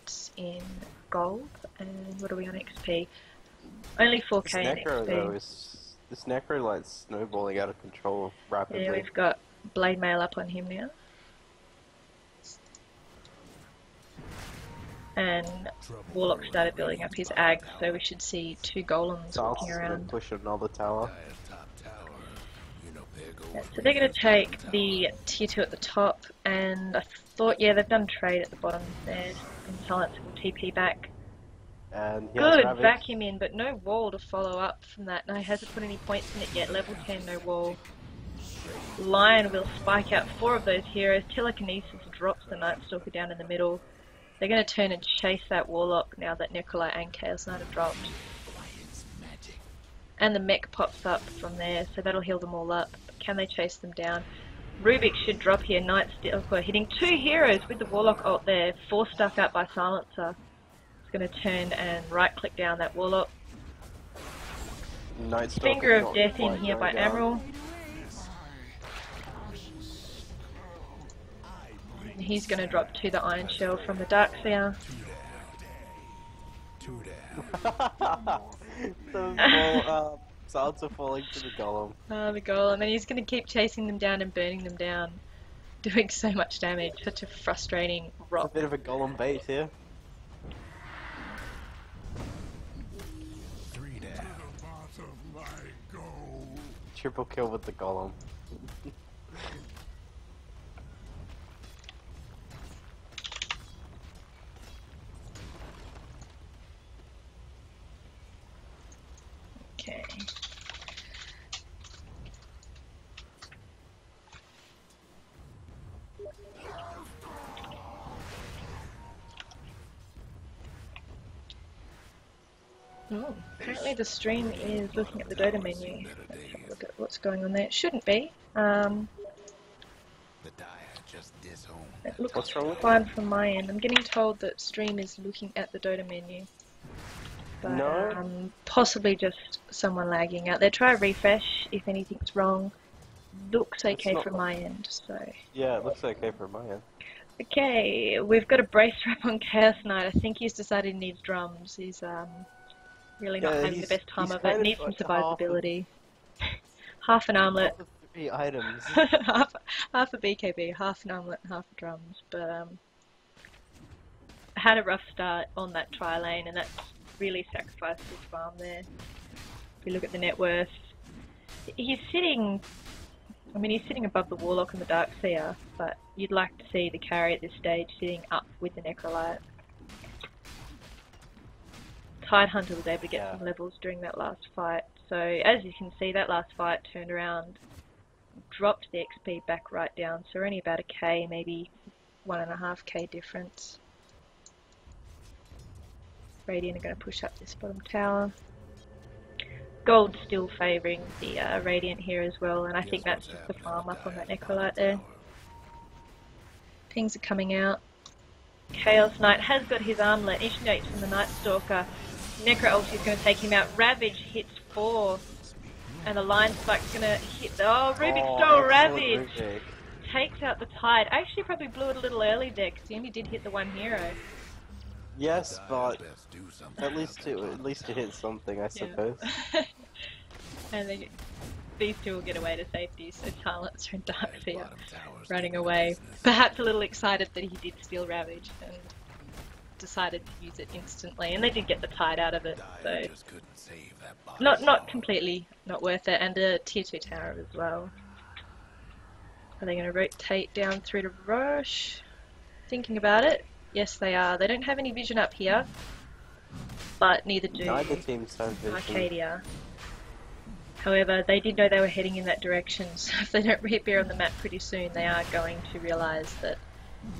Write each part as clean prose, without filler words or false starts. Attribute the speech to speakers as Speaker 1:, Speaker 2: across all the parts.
Speaker 1: points in gold, and what are we on XP? Only 4k in XP.
Speaker 2: Though, this Necro like snowballing out of control rapidly.
Speaker 1: Yeah, we've got Blade Mail up on him now. And Warlock started building up his ag, so we should see 2 golems walking around.
Speaker 2: Push another tower.
Speaker 1: Yeah, so they're going to take the tier 2 at the top, and I thought, yeah, they've done trade at the bottom there, and Silence will TP back.
Speaker 2: And
Speaker 1: Good, vacuum in, but no wall to follow up from that. No, he hasn't put any points in it yet. Level 10, no wall. Lion will spike out 4 of those heroes. Telekinesis drops the Night Stalker down in the middle. They're going to turn and chase that Warlock now that Necrolite and Chaos Knight have dropped. And the mech pops up from there, so that'll heal them all up. But can they chase them down? Rubik should drop here. Night Stalker hitting 2 heroes with the Warlock ult there. 4 stuck up by Silencer. It's going to turn and right click down that Warlock. Finger of Death in here by Emerald. He's going to drop to the Iron Shell from the Darkseer.
Speaker 2: Silencer falling to the Golem.
Speaker 1: The Golem, and he's going to keep chasing them down and burning them down. Doing so much damage, such a frustrating rock.
Speaker 2: It's a bit of a Golem bait here. Triple kill with the Golem.
Speaker 1: Okay. Oh, apparently the stream is looking at the Dota menu. Let's have a look at what's going on there. It shouldn't be. It looks fine from my end. I'm getting told that stream is looking at the Dota menu. But,
Speaker 2: no.
Speaker 1: Possibly just someone lagging out there. Try a refresh if anything's wrong. Looks okay from my end, so...
Speaker 2: Yeah, it looks okay from my end.
Speaker 1: Okay, we've got a brace wrap on Chaos Knight. I think he's decided he needs drums. He's really not having the best time of it. Needs some survivability. Half an armlet.
Speaker 2: Half 3 items.
Speaker 1: half a BKB, half an armlet, and half a drums. But I had a rough start on that tri lane, and that's really sacrificed his farm there. If you look at the net worth, he's sitting. I mean, he's sitting above the Warlock and the Darkseer, but you'd like to see the carry at this stage sitting up with the Necrolite. Tidehunter was able to get some levels during that last fight. So as you can see, that last fight turned around, dropped the XP back right down. So only about a K, maybe 1.5k difference. Radiant are going to push up this bottom tower. Gold's still favouring the Radiant here as well, and I think that's just the farm up on that Necrolite there. Pings are coming out. Chaos Knight has got his armlet, initiates from the Night Stalker. Necro ulti is going to take him out. Ravage hits 4, and the Lion Spike's going to hit the... Oh, Rubik stole Ravage! Rubik. Takes out the Tide. I actually probably blew it a little early there, because he only did hit the 1 hero.
Speaker 2: Yes, but at least it hit something, I suppose.
Speaker 1: And these two will get away to safety, so Silencer and Darkseer running away. Perhaps a little excited that he did steal Ravage and decided to use it instantly, and they did get the Tide out of it, so not completely not worth it, and a tier 2 tower as well. Are they going to rotate down through to Roche? Thinking about it. Yes, they are. They don't have any vision up here, but neither do Arcadia. However, they did know they were heading in that direction, so if they don't reappear on the map pretty soon, they are going to realise that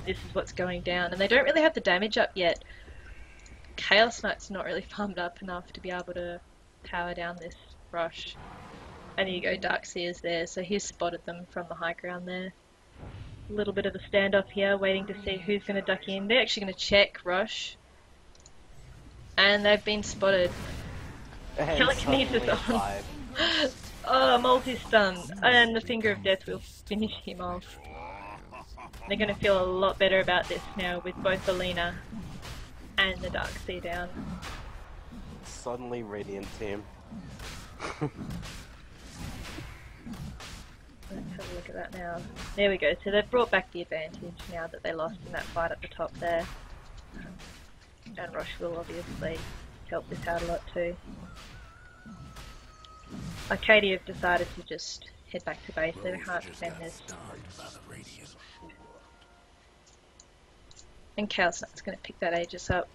Speaker 1: this is what's going down. And they don't really have the damage up yet. Chaos Knight's not really farmed up enough to be able to power down this rush. And there you go, Darkseer's there, so he's spotted them from the high ground there. A little bit of a standoff here, waiting to see who's going to duck in. They're actually going to check Rush. And they've been spotted. Telekinesis on. Oh, multi-stun. And the Finger of Death will finish him off. They're going to feel a lot better about this now with both Alina And the Dark Sea down.
Speaker 2: Suddenly Radiant team.
Speaker 1: Let's have a look at that now. There we go. So they've brought back the advantage now that they lost in that fight at the top there. And Roche will obviously help this out a lot too. Arcadia have decided to just head back to base. They can't defend this. And Chaos Knight's going to pick that Aegis up.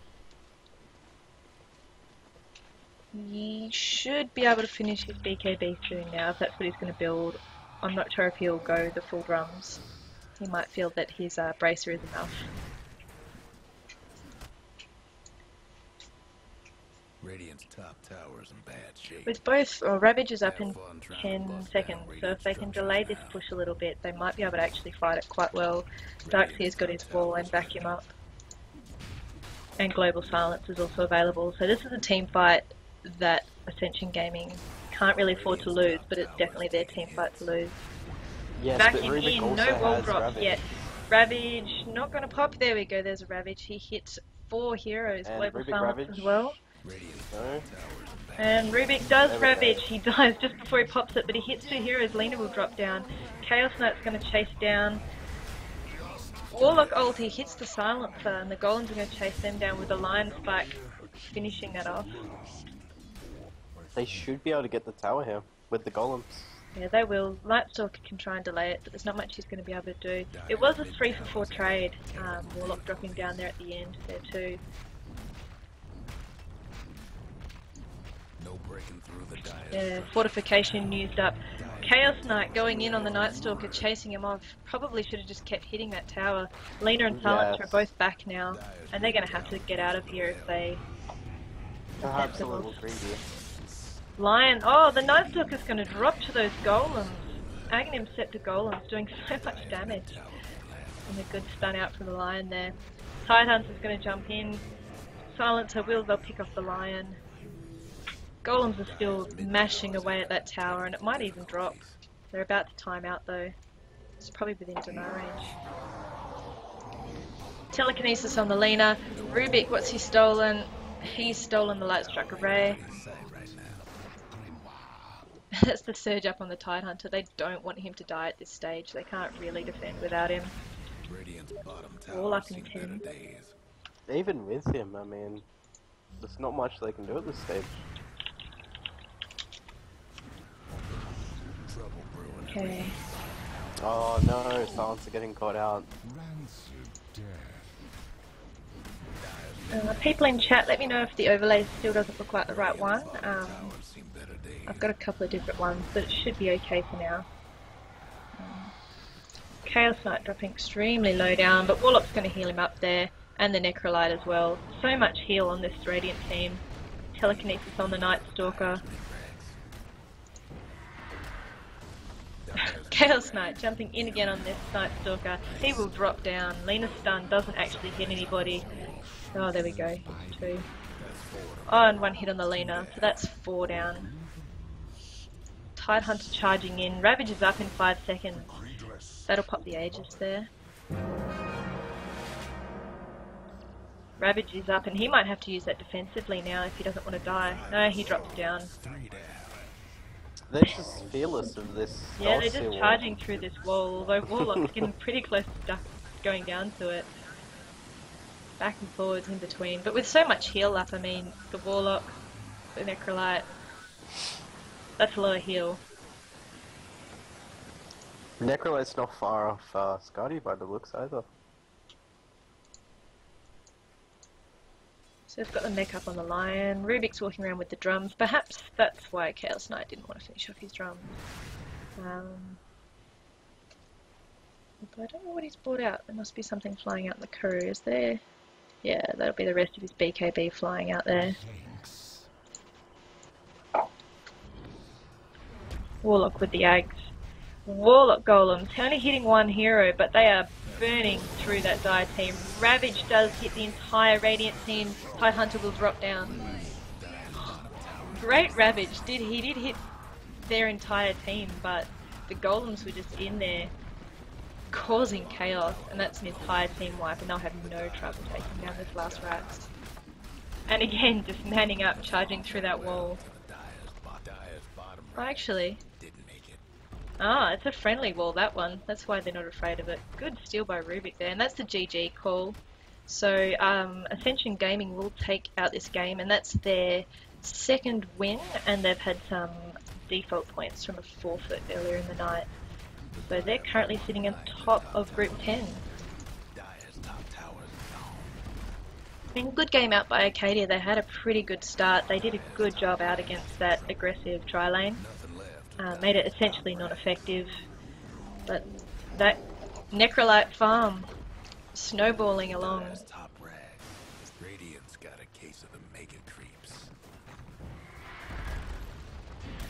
Speaker 1: He should be able to finish his BKB soon now if that's what he's going to build. I'm not sure if he'll go the full drums. He might feel that his bracer is enough.
Speaker 3: Radiant's top tower's in bad shape.
Speaker 1: With both, Ravage is up in 10 seconds, so if they can delay this push a little bit, they might be able to actually fight it quite well. Darkseer's got his wall and back him up. And Global Silence is also available, so this is a team fight that Ascension Gaming can't really afford to lose, but it's definitely their team fight to lose.
Speaker 2: Yes,
Speaker 1: Backing
Speaker 2: but Rubik
Speaker 1: in,
Speaker 2: also
Speaker 1: no wall
Speaker 2: has
Speaker 1: drops
Speaker 2: Ravage.
Speaker 1: yet. Ravage, not going to pop. There we go, there's a Ravage. He hits 4 heroes,
Speaker 2: And
Speaker 1: Global
Speaker 2: Rubik
Speaker 1: Silence
Speaker 2: Ravage.
Speaker 1: as well.
Speaker 2: No.
Speaker 1: And Rubik does
Speaker 2: There we
Speaker 1: Ravage.
Speaker 2: go.
Speaker 1: He dies just before he pops it, but he hits 2 heroes. Lena will drop down. Chaos Knight's going to chase down. Warlock ulti hits the Silencer, and the Golems are going to chase them down with the Lion Spike, finishing that off.
Speaker 2: They should be able to get the tower here with the golems.
Speaker 1: Yeah, they will. Lightstalker can try and delay it, but there's not much he's going to be able to do. It was a 3-for-4 trade. Warlock dropping down there at the end there too.
Speaker 3: No breaking through the dire.
Speaker 1: Yeah, fortification used up. Chaos Knight going in on the Nightstalker, chasing him off. Probably should have just kept hitting that tower. Lena and Silencer
Speaker 2: Yes.
Speaker 1: are both back now, and they're going to have to get out of here if they...
Speaker 2: Perhaps a little greedy.
Speaker 1: Lion, oh, the Nightstalker's going to drop to those golems. Aghanim set to golems, doing so much damage. And a good stun out from the Lion there. Tidehunter's going to jump in. Silencer will, they'll pick off the Lion. Golems are still mashing away at that tower, and it might even drop. They're about to time out though. It's probably within deny range. Telekinesis on the Lena. Rubik, what's he stolen? He's stolen the Lightstrike Array. That's the surge up on the Tidehunter. They don't want him to die at this stage. They can't really defend without him.
Speaker 3: Radiant's bottom
Speaker 1: All
Speaker 3: tower
Speaker 1: up in
Speaker 3: seen
Speaker 1: 10.
Speaker 3: better days.
Speaker 2: Even with him, I mean, there's not much they can do at this stage.
Speaker 3: Trouble brewing.
Speaker 1: Okay.
Speaker 2: Oh no, Silencer getting caught out.
Speaker 1: People in chat, let me know if the overlay still doesn't look like the right one.
Speaker 3: Towers seen better days.
Speaker 1: I've got a couple of different ones, but it should be okay for now. Chaos Knight dropping extremely low down, but Warlock's going to heal him up there, and the Necrolite as well. So much heal on this Radiant team. Telekinesis on the Night Stalker. Chaos Knight jumping in again on this Night Stalker. He will drop down. Lena's stun doesn't actually hit anybody. Oh, there we go. 2. Oh, and 1 hit on the Lena, so that's 4 down. Tidehunter charging in. Ravage is up in 5 seconds. That'll pop the Aegis there. Ravage is up, and he might have to use that defensively now if he doesn't want to die. No, he drops down.
Speaker 2: They're just fearless of this.
Speaker 1: Yeah, they're
Speaker 2: Darkseer
Speaker 1: just
Speaker 2: wall.
Speaker 1: charging through this wall, although Warlock's getting pretty close to going down to it. Back and forwards in between. But with so much heal up, I mean, the Warlock, the Necrolite, that's a lot of heal.
Speaker 2: Necrolite's not far off Scotty by the looks either.
Speaker 1: So we've got the mech up on the Lion. Rubik's walking around with the drums. Perhaps that's why Chaos Knight didn't want to finish off his drums. But I don't know what he's brought out. There must be something flying out in the crew. Is there? Yeah, that'll be the rest of his BKB flying out there. Warlock with the Ags. Warlock Golems, only hitting 1 hero, but they are burning through that Dire team. Ravage does hit the entire Radiant team. Tidehunter will drop down. Great Ravage. He did hit their entire team, but the Golems were just in there causing chaos, and that's an entire team wipe, and they'll have no trouble taking down this last Rats. And again, just manning up, charging through that wall. Oh, actually,
Speaker 3: Didn't make it.
Speaker 1: ah, it's a friendly wall, that one. That's why they're not afraid of it. Good steal by Rubik there, and that's the GG call. So, Ascension Gaming will take out this game, and that's their second win, and they've had some default points from a forfeit earlier in the night. So they're currently sitting on top of Group 10. And good game out by Arcadia. They had a pretty good start. They did a good job out against that aggressive tri lane. Made it essentially non-effective. But that Necrolite farm snowballing along.
Speaker 3: Radiant's got a case of the mega creeps.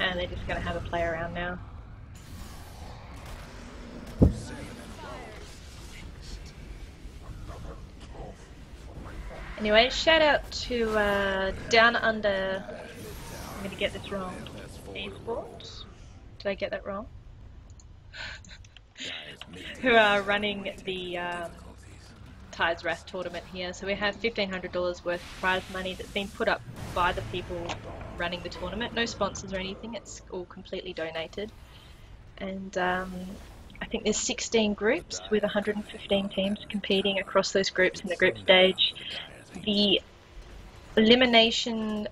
Speaker 1: And they're just going to have a play around now. Anyway, shout out to Down Under, I'm going to get this wrong, Esports? Did I get that wrong? Who are running the Tides Wrath tournament here. So we have $1,500 worth of prize money that's been put up by the people running the tournament. No sponsors or anything, it's all completely donated. And I think there's 16 groups with 115 teams competing across those groups in the group stage. The elimination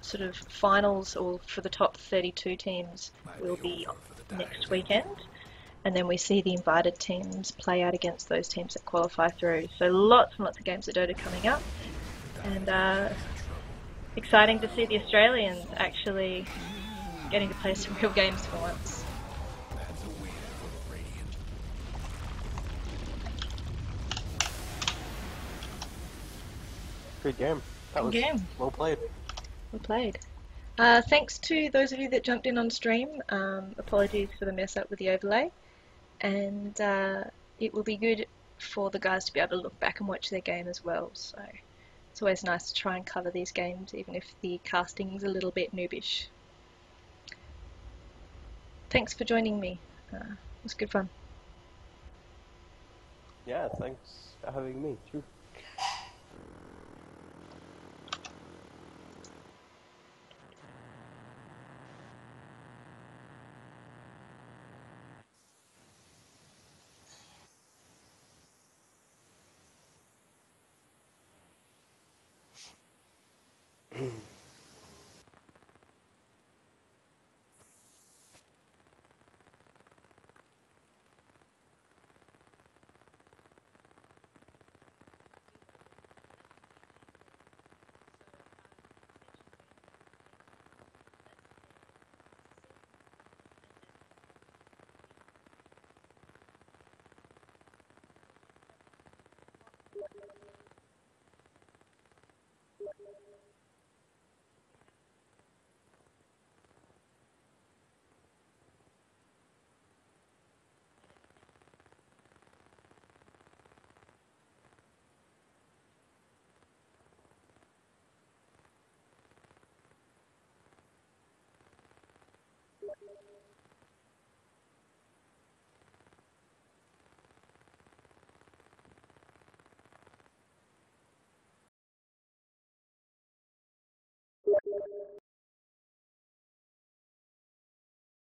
Speaker 1: sort of finals, or for the top 32 teams, will be next weekend, and then we see the invited teams play out against those teams that qualify through. So lots and lots of games of Dota coming up, and exciting to see the Australians actually getting to play some real games for once.
Speaker 2: Good game. That was well played.
Speaker 1: Well played. Thanks to those of you that jumped in on stream. Apologies for the mess up with the overlay. And it will be good for the guys to be able to look back and watch their game as well. So it's always nice to try and cover these games, even if the casting's a little bit noobish. Thanks for joining me. It was good fun.
Speaker 2: Yeah, thanks for having me too.